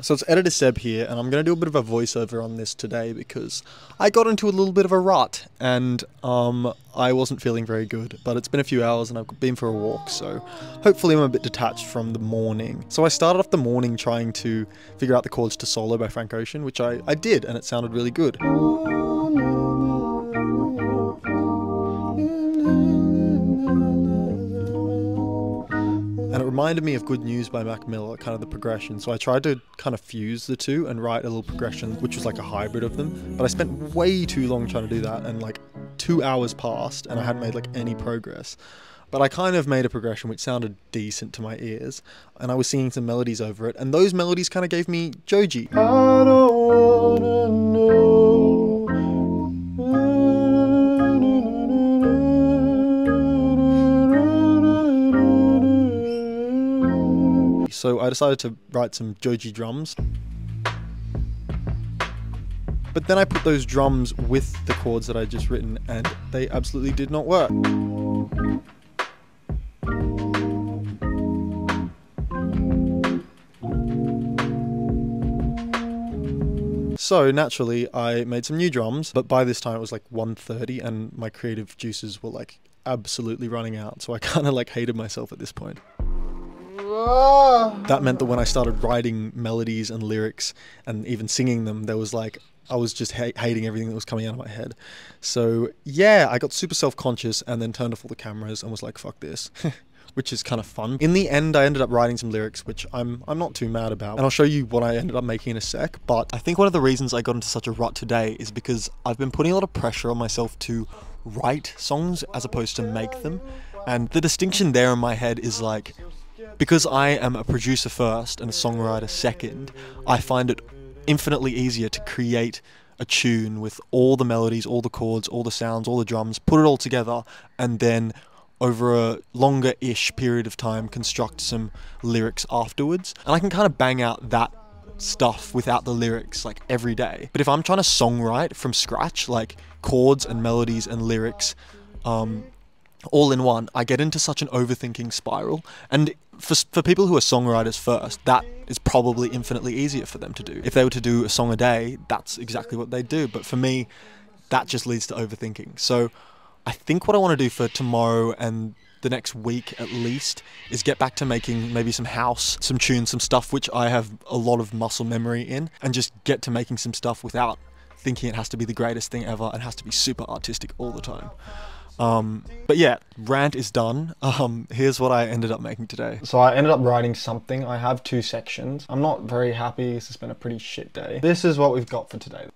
So it's Editor Seb here, and I'm going to do a bit of a voiceover on this today because I got into a little bit of a rut and I wasn't feeling very good, but it's been a few hours and I've been for a walk, so hopefully I'm a bit detached from the morning. So I started off the morning trying to figure out the chords to Solo by Frank Ocean, which I did, and it sounded really good. And it reminded me of Good News by Mac Miller, kind of the progression. So I tried to kind of fuse the two and write a little progression, which was like a hybrid of them. But I spent way too long trying to do that, and like 2 hours passed and I hadn't made like any progress. But I kind of made a progression which sounded decent to my ears, and I was singing some melodies over it, and those melodies kind of gave me Joji. I don't wanna know. So I decided to write some Joji drums. But then I put those drums with the chords that I'd just written, and they absolutely did not work. So naturally I made some new drums, but by this time it was like 1:30 and my creative juices were like absolutely running out, so I kind of like hated myself at this point. That meant that when I started writing melodies and lyrics and even singing them, there was like, I was just hating everything that was coming out of my head. So yeah, I got super self-conscious and then turned off all the cameras and was like, fuck this. Which is kind of fun. In the end, I ended up writing some lyrics, which I'm not too mad about. And I'll show you what I ended up making in a sec. But I think one of the reasons I got into such a rut today is because I've been putting a lot of pressure on myself to write songs as opposed to make them. And the distinction there in my head is like, because I am a producer first and a songwriter second, I find it infinitely easier to create a tune with all the melodies, all the chords, all the sounds, all the drums, put it all together, and then over a longer-ish period of time construct some lyrics afterwards. And I can kind of bang out that stuff without the lyrics like every day. But if I'm trying to songwrite from scratch, like chords and melodies and lyrics, all in one, I get into such an overthinking spiral. And for people who are songwriters first, that is probably infinitely easier for them to do. If they were to do a song a day, that's exactly what they do. But for me, that just leads to overthinking. So I think what I want to do for tomorrow and the next week at least is get back to making maybe some house, some tunes, some stuff which I have a lot of muscle memory in, and just get to making some stuff without thinking it has to be the greatest thing ever and has to be super artistic all the time. But yeah, rant is done. Here's what I ended up making today. So I ended up writing something. I have 2 sections. I'm not very happy. This has been a pretty shit day. This is what we've got for today.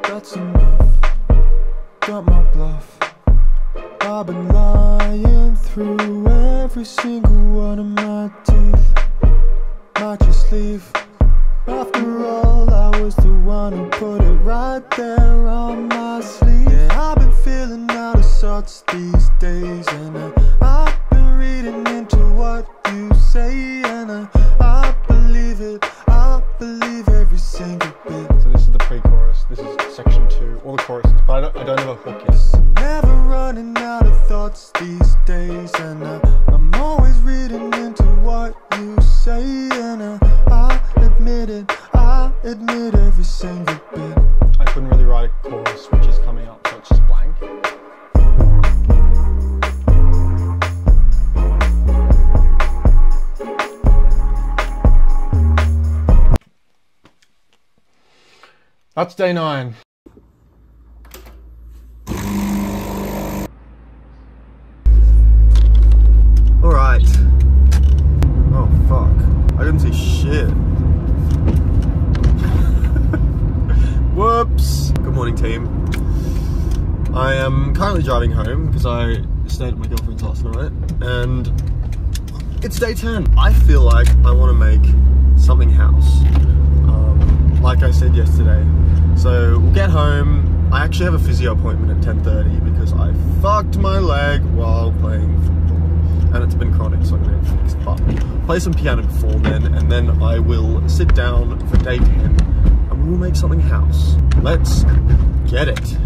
That's enough. Got my bluff. I've been lying through every single one of my teeth. Might just leave. After all, I was the one who put it right there on my sleeve. Yeah, I've been feeling out of sorts these days, and I've been reading into what you say, and I believe it. I believe every single bit. So this is the pre-chorus. This is section 2. All the choruses, but I don't have a hook yet. I'm never running out of thoughts these days, and I'm always reading into what you say, and I admit it. I admit every single bit. I couldn't really write a chorus, which is coming up, so it's just blank. That's day 9. Alright. Oh fuck. I didn't see shit. Whoops. Good morning, team. I am currently driving home because I stayed at my girlfriend's last night, and it's day 10. I feel like I want to make something house. Like I said yesterday. So we'll get home. I actually have a physio appointment at 10:30 because I fucked my leg while playing football. and it's been chronic, so I'm going to fix. But play some piano before then, and then I will sit down for day 10, and we will make something house. Let's get it.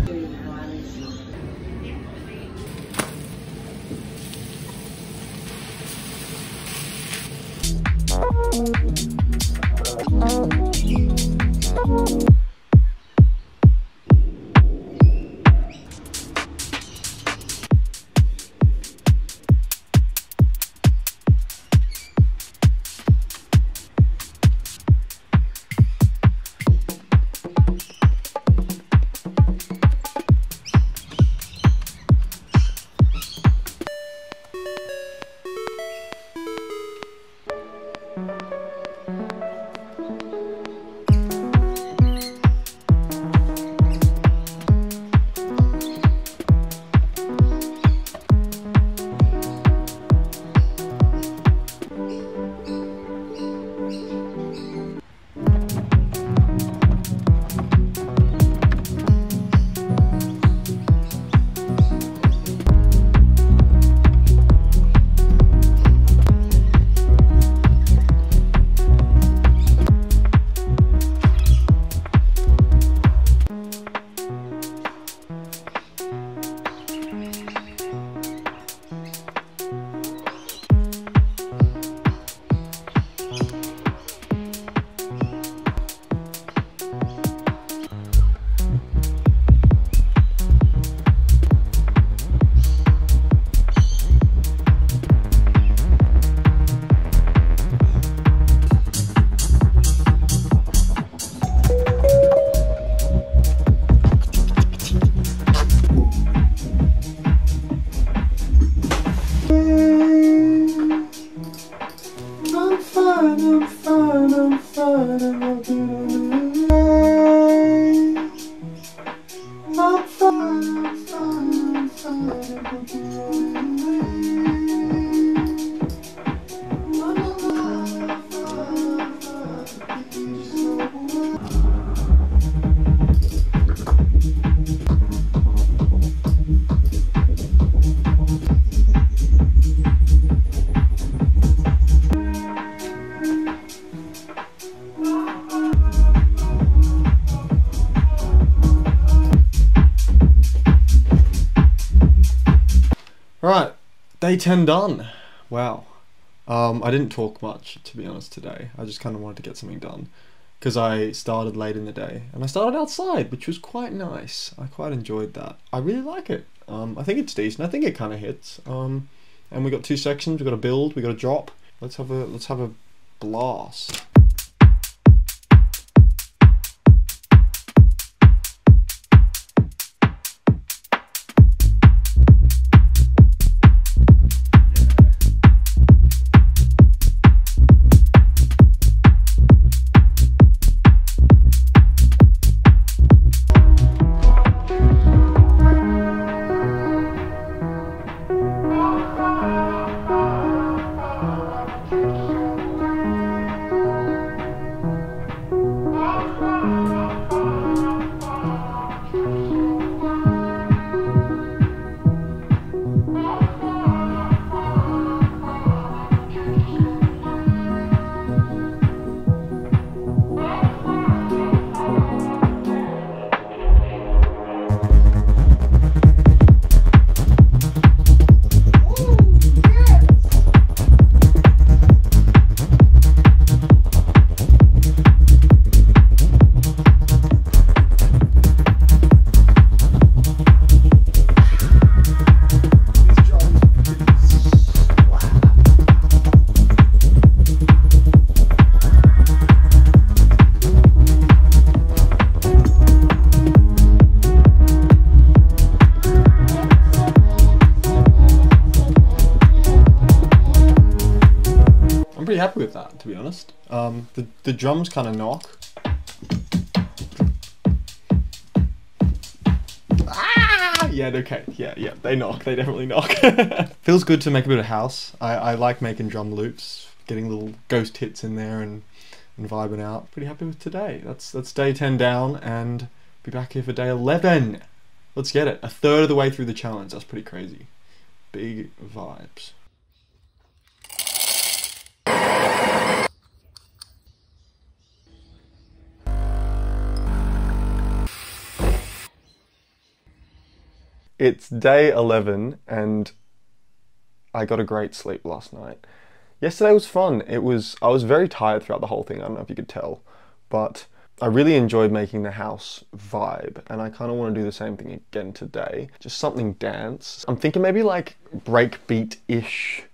Right, day 10 done. Wow. I didn't talk much, to be honest, today. I just kind of wanted to get something done because I started late in the day and I started outside, which was quite nice. I quite enjoyed that. I really like it. I think it's decent. I think it kind of hits. And we got 2 sections. We got a build. We got a drop. Let's have a blast. I'm pretty happy with that, to be honest. The drums kind of knock. Ah! Yeah, okay. Yeah, they knock. They definitely knock. Feels good to make a bit of house. I like making drum loops, getting little ghost hits in there and vibing out. Pretty happy with today. That's day 10 down, and be back here for day 11. Let's get it. A third of the way through the challenge. That's pretty crazy. Big vibes. It's day 11 and I got a great sleep last night. Yesterday was fun. I was very tired throughout the whole thing, I don't know if you could tell, but I really enjoyed making the house vibe and I kind of want to do the same thing again today. Just something dance. I'm thinking maybe like breakbeat-ish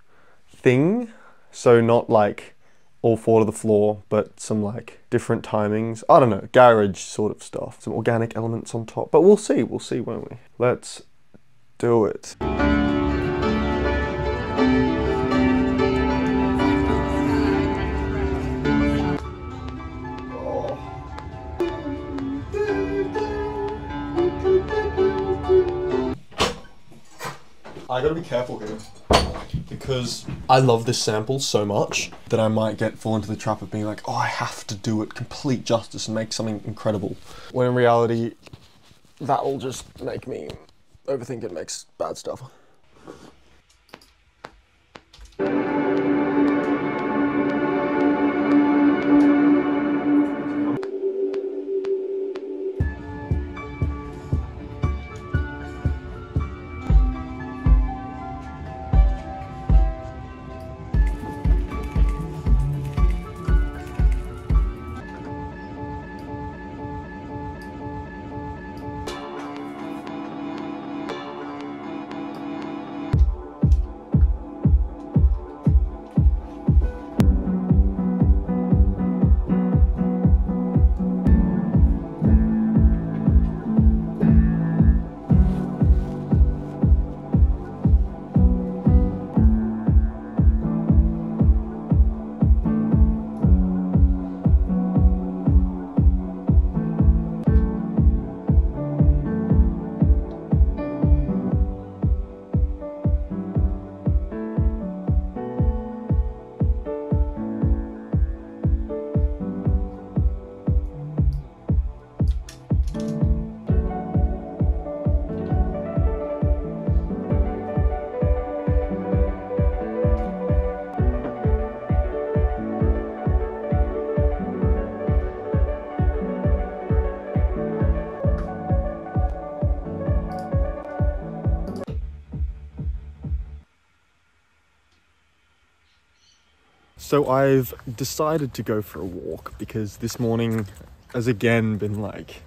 thing. So not like all four to the floor, but some like different timings. I don't know, garage sort of stuff. Some organic elements on top, but we'll see, won't we? Let's do it. I gotta be careful here because I love this sample so much that I might fall into the trap of being like, oh, I have to do it complete justice and make something incredible. When in reality, that will just make me overthink and makes bad stuff. So I've decided to go for a walk because this morning has again been like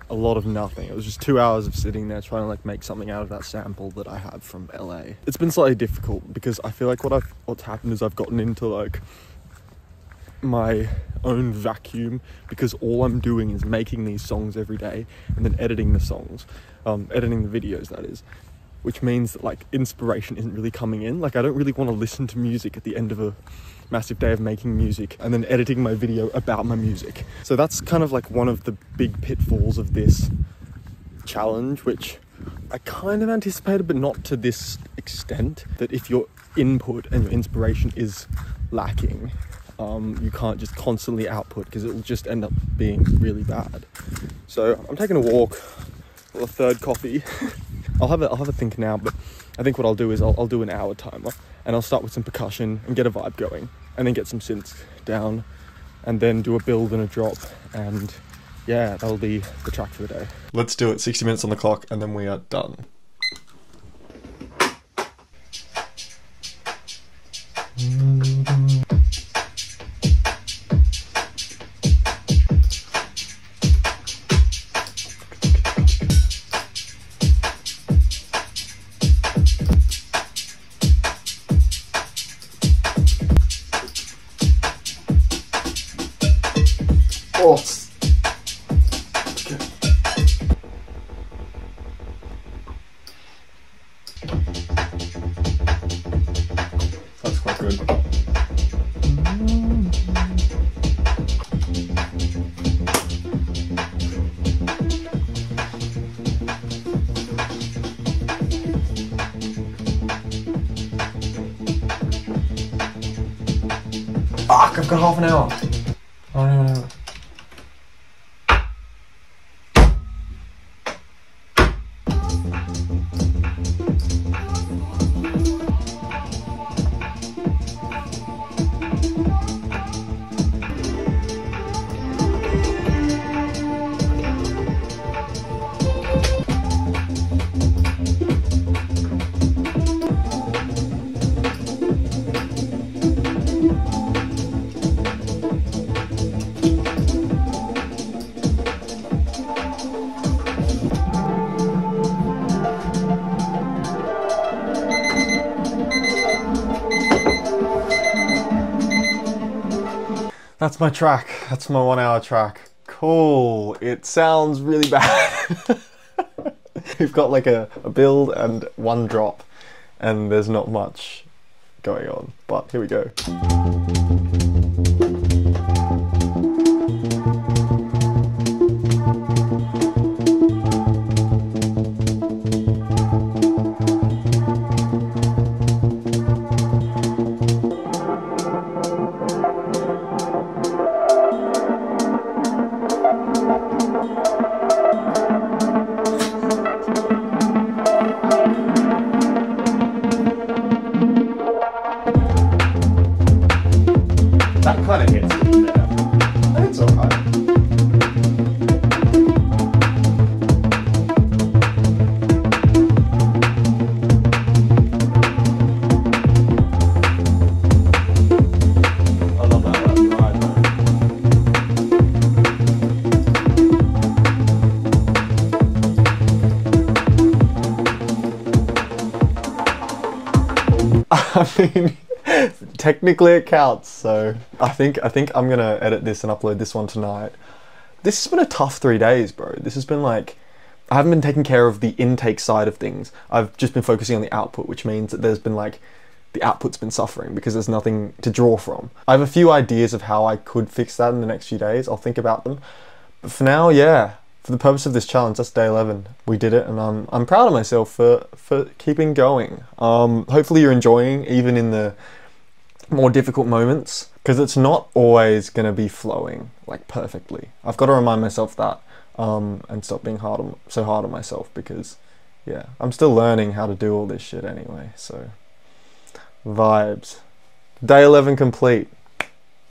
a lot of nothing. It was just 2 hours of sitting there trying to like make something out of that sample that I have from LA. It's been slightly difficult because I feel like what's happened is I've gotten into like my own vacuum because all I'm doing is making these songs every day and then editing the songs, editing the videos that is. Which means that like inspiration isn't really coming in. Like I don't really want to listen to music at the end of a massive day of making music and then editing my video about my music. So that's kind of like one of the big pitfalls of this challenge, which I kind of anticipated, but not to this extent, that if your input and your inspiration is lacking, you can't just constantly output because it will just end up being really bad. So I'm taking a walk, a third coffee. I'll have a think now, but I think what I'll do is I'll do an hour timer and I'll start with some percussion and get a vibe going and then get some synths down and then do a build and a drop, and yeah, that'll be the track for the day. Let's do it. 60 minutes on the clock and then we are done. Oh, okay. That's quite good. Fuck, I've got half an hour. Oh no. That's my track. That's my 1 hour track. Cool. It sounds really bad. We've got like a build and one drop, and there's not much going on, but here we go. That kind of hits it there. It's alright. I love that. That's right, though. I mean, technically it counts, so I think I'm gonna edit this and upload this one tonight. This has been a tough 3 days, bro. This has been like, I haven't been taking care of the intake side of things. I've just been focusing on the output, which means that there's been like, the output's been suffering because there's nothing to draw from. I have a few ideas of how I could fix that in the next few days. I'll think about them. But for now, yeah, for the purpose of this challenge, that's day 11. We did it, and I'm proud of myself for keeping going. Hopefully you're enjoying, even in the more difficult moments, because it's not always going to be flowing like perfectly. I've got to remind myself that, and stop being so hard on myself, because yeah, I'm still learning how to do all this shit anyway. So vibes. Day 11 complete.